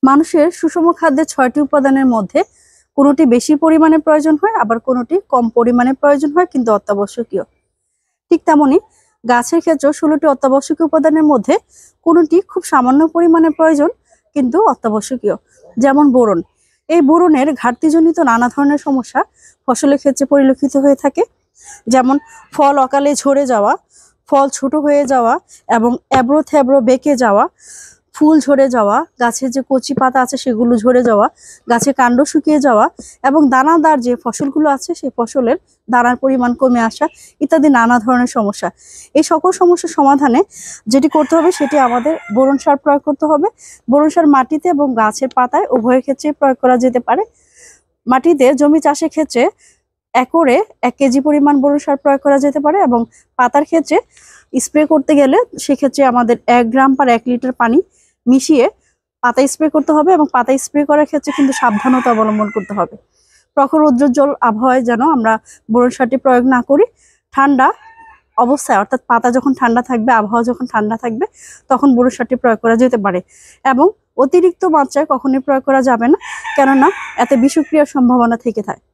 মানুষের সুষম খাদ্যের 6টি উপাদানের মধ্যে কোনোটি বেশি পরিমাণে প্রয়োজন হয়, আবার কোনোটি কম পরিমাণে প্রয়োজন হয় কিন্তু অত্যাবশ্যকীয়। ঠিক তেমনি গাছের ক্ষেত্রেও 16টি অত্যাবশ্যকীয় উপাদানের মধ্যে কোনোটি খুব সামান্য পরিমাণে প্রয়োজন কিন্তু অত্যাবশ্যকীয়। যেমন বোরন। এই বোরনের ঘাটতিজনিত নানা ধরনের সমস্যা ফসলের ক্ষেত্রে পরিলক্ষিত হয়ে থাকে, যেমন ফল অকালে ঝরে যাওয়া, ফল ছোট হয়ে যাওয়া এবং এবড়ো থেবড়ো বেঁকে যাওয়া, ফুল ঝরে যাওয়া, গাছের যে কচি পাতা আছে সেগুলো ঝরে যাওয়া, গাছের কাণ্ড শুকিয়ে যাওয়া এবং দানাদার যে ফসলগুলো আছে সেই ফসলের দানার পরিমাণ কমে আসা ইত্যাদি নানা ধরনের সমস্যা। এই সকল সমস্যার সমাধানে যেটি করতে হবে সেটি আমাদের বোরন সার প্রয়োগ করতে হবে। বোরন সার মাটিতে এবং গাছের পাতায় উভয়ের ক্ষেত্রে প্রয়োগ করা যেতে পারে। মাটিতে জমি চাষের ক্ষেত্রে একরে 1 কেজি পরিমাণ বোরন সার প্রয়োগ করা যেতে পারে এবং পাতার ক্ষেত্রে স্প্রে করতে গেলে সেক্ষেত্রে আমাদের 1 গ্রাম পার 1 লিটার পানি মিশিয়ে পাতা স্প্রে করতে হবে এবং পাতা স্প্রে করার ক্ষেত্রে কিন্তু সাবধানতা অবলম্বন করতে হবে। প্রখর রৌদ্রোজ্জ্বল আবহাওয়ায় যেন আমরা বোরন সারটি প্রয়োগ না করি। ঠান্ডা অবস্থায় অর্থাৎ পাতা যখন ঠান্ডা থাকবে, আবহাওয়া যখন ঠান্ডা থাকবে তখন বোরন সারটি প্রয়োগ করা যেতে পারে এবং অতিরিক্ত মাত্রায় কখনোই প্রয়োগ করা যাবে না, কেননা এতে বিষক্রিয়ার সম্ভাবনা থেকে থাকে।